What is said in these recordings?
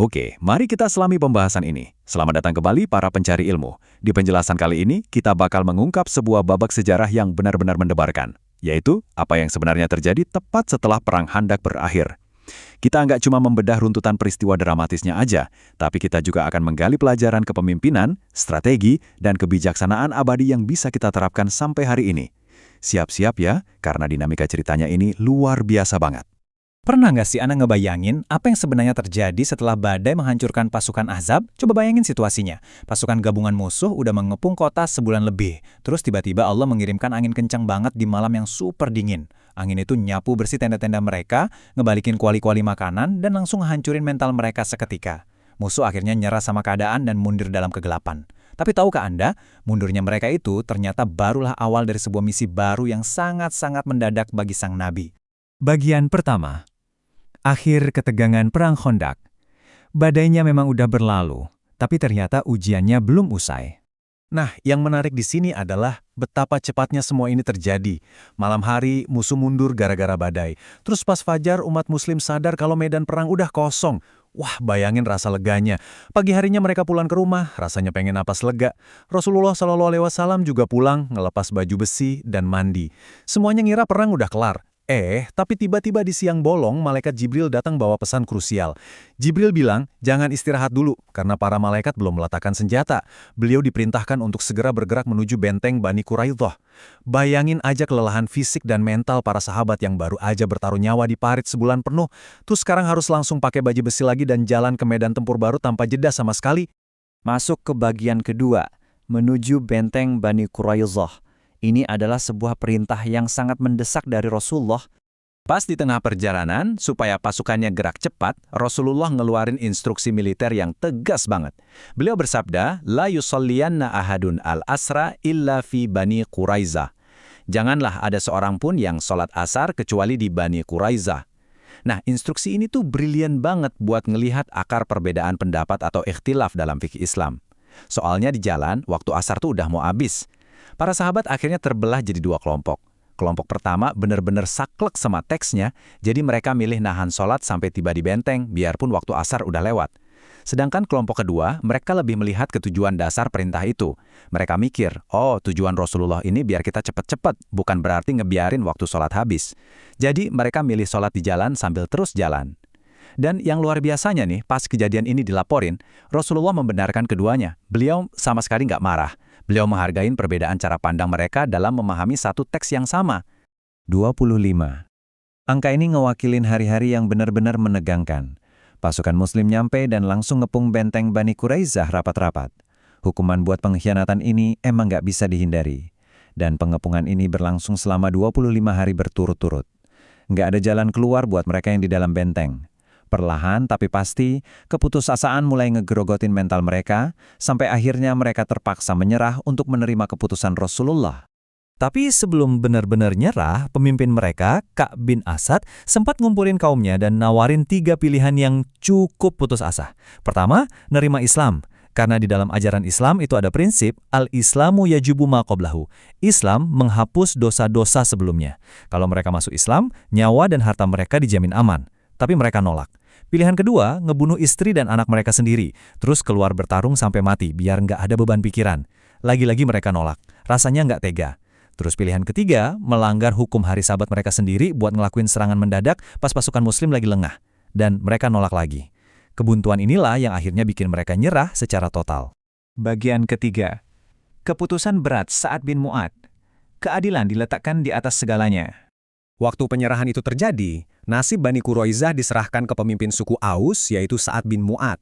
Oke, mari kita selami pembahasan ini. Selamat datang kembali para pencari ilmu. Di penjelasan kali ini, kita bakal mengungkap sebuah babak sejarah yang benar-benar mendebarkan, yaitu apa yang sebenarnya terjadi tepat setelah Perang Khandaq berakhir. Kita nggak cuma membedah runtutan peristiwa dramatisnya aja, tapi kita juga akan menggali pelajaran kepemimpinan, strategi, dan kebijaksanaan abadi yang bisa kita terapkan sampai hari ini. Siap-siap ya, karena dinamika ceritanya ini luar biasa banget. Pernah nggak sih Anda ngebayangin apa yang sebenarnya terjadi setelah badai menghancurkan pasukan Ahzab? Coba bayangin situasinya. Pasukan gabungan musuh udah mengepung kota sebulan lebih. Terus tiba-tiba Allah mengirimkan angin kencang banget di malam yang super dingin. Angin itu nyapu bersih tenda-tenda mereka, ngebalikin kuali-kuali makanan, dan langsung hancurin mental mereka seketika. Musuh akhirnya nyerah sama keadaan dan mundur dalam kegelapan. Tapi tahukah Anda, mundurnya mereka itu ternyata barulah awal dari sebuah misi baru yang sangat-sangat mendadak bagi sang Nabi. Bagian pertama. Akhir ketegangan Perang Khandaq. Badainya memang udah berlalu, tapi ternyata ujiannya belum usai. Nah, yang menarik di sini adalah betapa cepatnya semua ini terjadi. Malam hari, musuh mundur gara-gara badai. Terus pas fajar, umat muslim sadar kalau medan perang udah kosong. Wah, bayangin rasa leganya. Pagi harinya mereka pulang ke rumah, rasanya pengen napas lega. Rasulullah SAW juga pulang, ngelepas baju besi dan mandi. Semuanya ngira perang udah kelar. Tapi tiba-tiba di siang bolong, malaikat Jibril datang bawa pesan krusial. Jibril bilang, jangan istirahat dulu, karena para malaikat belum meletakkan senjata. Beliau diperintahkan untuk segera bergerak menuju benteng Bani Quraidah. Bayangin aja kelelahan fisik dan mental para sahabat yang baru aja bertaruh nyawa di parit sebulan penuh, terus sekarang harus langsung pakai baju besi lagi dan jalan ke medan tempur baru tanpa jeda sama sekali. Masuk ke bagian kedua, menuju benteng Bani Quraidah. Ini adalah sebuah perintah yang sangat mendesak dari Rasulullah. Pas di tengah perjalanan, supaya pasukannya gerak cepat, Rasulullah ngeluarin instruksi militer yang tegas banget. Beliau bersabda, La yusalliyanna ahadun al-asra illa fi Bani Quraidah. Janganlah ada seorang pun yang sholat asar kecuali di Bani Quraidah. Nah, instruksi ini tuh brilian banget buat ngelihat akar perbedaan pendapat atau ikhtilaf dalam fikih Islam. Soalnya di jalan, waktu asar tuh udah mau habis. Para sahabat akhirnya terbelah jadi dua kelompok. Kelompok pertama benar-benar saklek sama teksnya, jadi mereka milih nahan sholat sampai tiba di benteng, biarpun waktu asar udah lewat. Sedangkan kelompok kedua, mereka lebih melihat ketujuan dasar perintah itu. Mereka mikir, tujuan Rasulullah ini biar kita cepet-cepet, bukan berarti ngebiarin waktu sholat habis. Jadi mereka milih sholat di jalan sambil terus jalan. Dan yang luar biasanya nih, pas kejadian ini dilaporin, Rasulullah membenarkan keduanya. Beliau sama sekali nggak marah. Beliau menghargai perbedaan cara pandang mereka dalam memahami satu teks yang sama. 25. Angka ini ngewakilin hari-hari yang benar-benar menegangkan. Pasukan muslim nyampe dan langsung ngepung benteng Bani Quraidah rapat-rapat. Hukuman buat pengkhianatan ini emang nggak bisa dihindari. Dan pengepungan ini berlangsung selama 25 hari berturut-turut. Nggak ada jalan keluar buat mereka yang di dalam benteng. Perlahan tapi pasti, keputusasaan mulai ngegerogotin mental mereka, sampai akhirnya mereka terpaksa menyerah untuk menerima keputusan Rasulullah. Tapi sebelum benar-benar nyerah, pemimpin mereka, Ka'b bin Asad, sempat ngumpulin kaumnya dan nawarin 3 pilihan yang cukup putus asa. Pertama, nerima Islam. Karena di dalam ajaran Islam itu ada prinsip, al-Islamu yajubu ma qablahu. Islam menghapus dosa-dosa sebelumnya. Kalau mereka masuk Islam, nyawa dan harta mereka dijamin aman. Tapi mereka nolak. Pilihan kedua, ngebunuh istri dan anak mereka sendiri, terus keluar bertarung sampai mati, biar nggak ada beban pikiran. Lagi-lagi mereka nolak, rasanya nggak tega. Terus pilihan ketiga, melanggar hukum hari Sabat mereka sendiri buat ngelakuin serangan mendadak pas pasukan muslim lagi lengah. Dan mereka nolak lagi. Kebuntuan inilah yang akhirnya bikin mereka nyerah secara total. Bagian ketiga. Keputusan berat Sa'ad bin Mu'ad. Keadilan diletakkan di atas segalanya. Waktu penyerahan itu terjadi, nasib Bani Quraidah diserahkan ke pemimpin suku Aus, yaitu Sa'ad bin Mu'ad.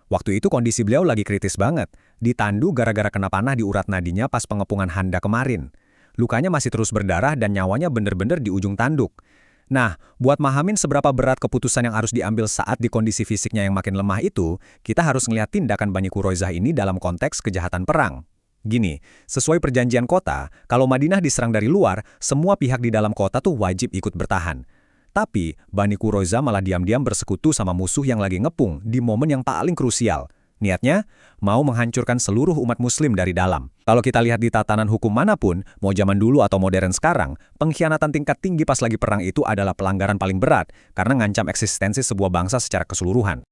Waktu itu kondisi beliau lagi kritis banget, ditandu gara-gara kena panah di urat nadinya pas pengepungan Khandaq kemarin. Lukanya masih terus berdarah dan nyawanya bener-bener di ujung tanduk. Nah, buat mahamin seberapa berat keputusan yang harus diambil saat di kondisi fisiknya yang makin lemah itu, kita harus ngelihat tindakan Bani Quraidah ini dalam konteks kejahatan perang. Gini, sesuai perjanjian kota, kalau Madinah diserang dari luar, semua pihak di dalam kota tuh wajib ikut bertahan. Tapi, Bani Quraidah malah diam-diam bersekutu sama musuh yang lagi ngepung di momen yang paling krusial. Niatnya, mau menghancurkan seluruh umat muslim dari dalam. Kalau kita lihat di tatanan hukum manapun, mau zaman dulu atau modern sekarang, pengkhianatan tingkat tinggi pas lagi perang itu adalah pelanggaran paling berat, karena ngancam eksistensi sebuah bangsa secara keseluruhan.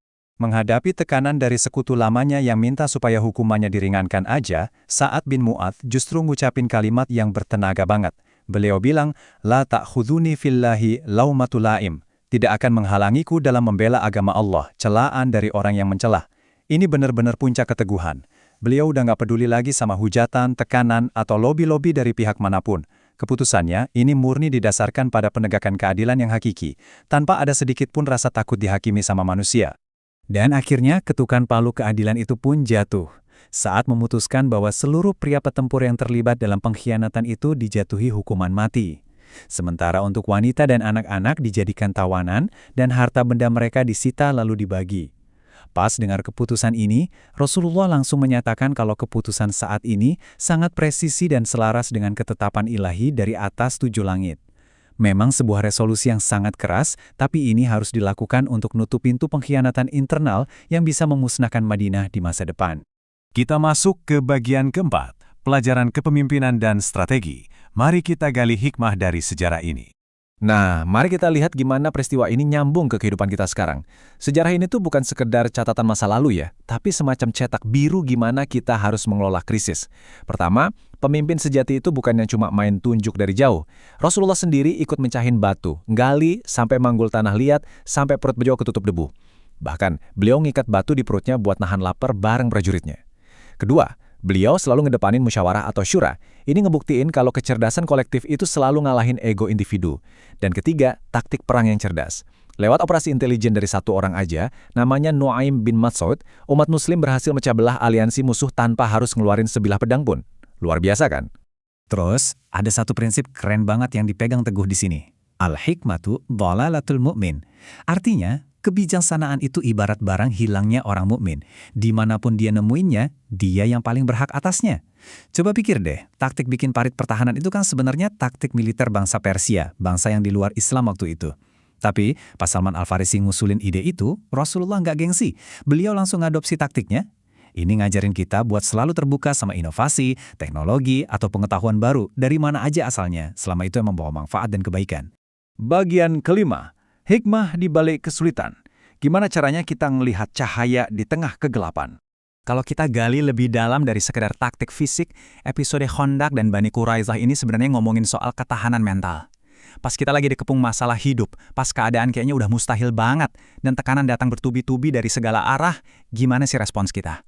Menghadapi tekanan dari sekutu lamanya yang minta supaya hukumannya diringankan aja, Sa'ad bin Mu'adz justru ngucapin kalimat yang bertenaga banget. Beliau bilang, "La ta'khudhuni fillahi laumatul laim." Tidak akan menghalangiku dalam membela agama Allah, celaan dari orang yang mencela. Ini benar-benar puncak keteguhan. Beliau udah nggak peduli lagi sama hujatan, tekanan, atau lobi-lobi dari pihak manapun. Keputusannya ini murni didasarkan pada penegakan keadilan yang hakiki, tanpa ada sedikit pun rasa takut dihakimi sama manusia. Dan akhirnya ketukan palu keadilan itu pun jatuh. Saat memutuskan bahwa seluruh pria petempur yang terlibat dalam pengkhianatan itu dijatuhi hukuman mati. Sementara untuk wanita dan anak-anak dijadikan tawanan dan harta benda mereka disita lalu dibagi. Pas dengar keputusan ini, Rasulullah langsung menyatakan kalau keputusan saat ini sangat presisi dan selaras dengan ketetapan ilahi dari atas 7 langit. Memang sebuah resolusi yang sangat keras, tapi ini harus dilakukan untuk nutup pintu pengkhianatan internal yang bisa memusnahkan Madinah di masa depan. Kita masuk ke bagian keempat, pelajaran kepemimpinan dan strategi. Mari kita gali hikmah dari sejarah ini. Nah, mari kita lihat gimana peristiwa ini nyambung ke kehidupan kita sekarang. Sejarah ini tuh bukan sekedar catatan masa lalu ya, tapi semacam cetak biru gimana kita harus mengelola krisis. Pertama, pemimpin sejati itu bukannya cuma main tunjuk dari jauh. Rasulullah sendiri ikut mencahin batu, gali sampai manggul tanah liat, sampai perut beliau ketutup debu. Bahkan, beliau ngikat batu di perutnya buat nahan lapar bareng prajuritnya. Kedua, beliau selalu ngedepanin musyawarah atau syura. Ini ngebuktiin kalau kecerdasan kolektif itu selalu ngalahin ego individu. Dan ketiga, taktik perang yang cerdas. Lewat operasi intelijen dari satu orang aja, namanya Nuaim bin Mas'ud, umat muslim berhasil mecah belah aliansi musuh tanpa harus ngeluarin sebilah pedang pun. Luar biasa kan? Terus, ada satu prinsip keren banget yang dipegang teguh di sini. Al-hikmatu dhalalatul mu'min. Artinya, kebijaksanaan itu ibarat barang hilangnya orang mukmin. Dimanapun dia nemuinnya, dia yang paling berhak atasnya. Coba pikir deh, taktik bikin parit pertahanan itu kan sebenarnya taktik militer bangsa Persia, bangsa yang di luar Islam waktu itu. Tapi, pas Salman Al-Farisi ngusulin ide itu, Rasulullah nggak gengsi. Beliau langsung ngadopsi taktiknya. Ini ngajarin kita buat selalu terbuka sama inovasi, teknologi, atau pengetahuan baru dari mana aja asalnya, selama itu yang membawa manfaat dan kebaikan. Bagian kelima, hikmah di balik kesulitan. Gimana caranya kita melihat cahaya di tengah kegelapan? Kalau kita gali lebih dalam dari sekedar taktik fisik, episode Khandaq dan Bani Quraidah ini sebenarnya ngomongin soal ketahanan mental. Pas kita lagi dikepung masalah hidup, pas keadaan kayaknya udah mustahil banget, dan tekanan datang bertubi-tubi dari segala arah, gimana sih respons kita?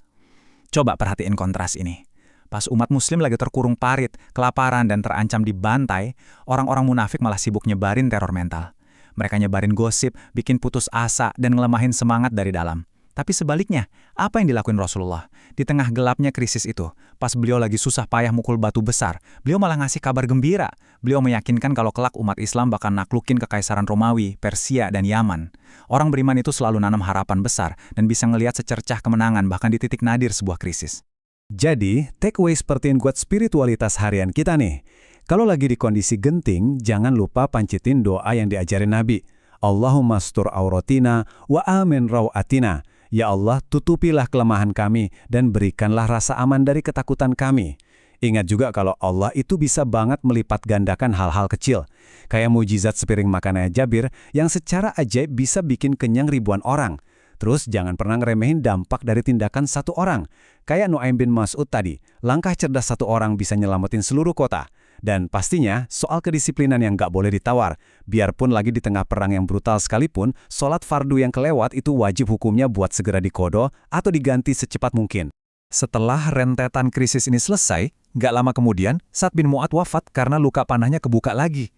Coba perhatiin kontras ini. Pas umat muslim lagi terkurung parit, kelaparan, dan terancam dibantai, orang-orang munafik malah sibuk nyebarin teror mental. Mereka nyebarin gosip, bikin putus asa, dan ngelemahin semangat dari dalam. Tapi sebaliknya, apa yang dilakuin Rasulullah? Di tengah gelapnya krisis itu, pas beliau lagi susah payah mukul batu besar, beliau malah ngasih kabar gembira. Beliau meyakinkan kalau kelak umat Islam bakal naklukin kekaisaran Romawi, Persia, dan Yaman. Orang beriman itu selalu nanam harapan besar dan bisa ngelihat secercah kemenangan bahkan di titik nadir sebuah krisis. Jadi, takeaway sepertiin kuat spiritualitas harian kita nih. Kalau lagi di kondisi genting, jangan lupa pancitin doa yang diajarin Nabi. Allahumma astur auratina wa amin rawatina. Ya Allah, tutupilah kelemahan kami dan berikanlah rasa aman dari ketakutan kami. Ingat juga kalau Allah itu bisa banget melipat gandakan hal-hal kecil. Kayak mujizat sepiring makanannya Jabir yang secara ajaib bisa bikin kenyang ribuan orang. Terus jangan pernah ngeremehin dampak dari tindakan satu orang. Kayak Nuaim bin Mas'ud tadi, langkah cerdas satu orang bisa nyelamatin seluruh kota. Dan pastinya soal kedisiplinan yang nggak boleh ditawar. Biarpun lagi di tengah perang yang brutal sekalipun, sholat fardu yang kelewat itu wajib hukumnya buat segera dikodo atau diganti secepat mungkin. Setelah rentetan krisis ini selesai, nggak lama kemudian, Sa'ad bin Mu'adz wafat karena luka panahnya kebuka lagi.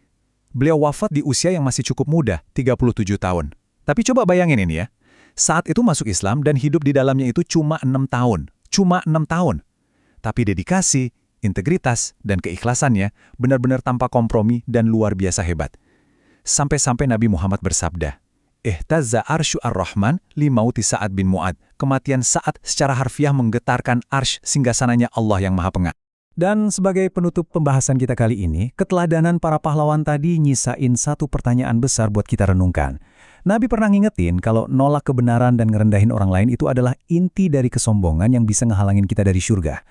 Beliau wafat di usia yang masih cukup muda, 37 tahun. Tapi coba bayangin ini ya, saat itu masuk Islam dan hidup di dalamnya itu cuma 6 tahun. Cuma 6 tahun. Tapi dedikasi, integritas, dan keikhlasannya benar-benar tanpa kompromi dan luar biasa hebat. Sampai-sampai Nabi Muhammad bersabda, "Ihtazza arsyu ar-Rahman li mauti Sa'ad bin Mu'adz." Kematian Sa'ad secara harfiah menggetarkan arsy singgasananya Allah yang Maha Pengasih. Dan sebagai penutup pembahasan kita kali ini, keteladanan para pahlawan tadi nyisain satu pertanyaan besar buat kita renungkan. Nabi pernah ngingetin kalau nolak kebenaran dan ngerendahin orang lain itu adalah inti dari kesombongan yang bisa ngehalangin kita dari surga.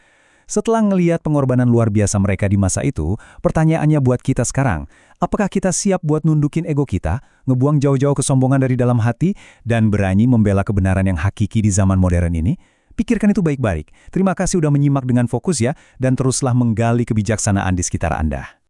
Setelah ngeliat pengorbanan luar biasa mereka di masa itu, pertanyaannya buat kita sekarang, apakah kita siap buat nundukin ego kita, ngebuang jauh-jauh kesombongan dari dalam hati, dan berani membela kebenaran yang hakiki di zaman modern ini? Pikirkan itu baik-baik. Terima kasih udah menyimak dengan fokus ya, dan teruslah menggali kebijaksanaan di sekitar Anda.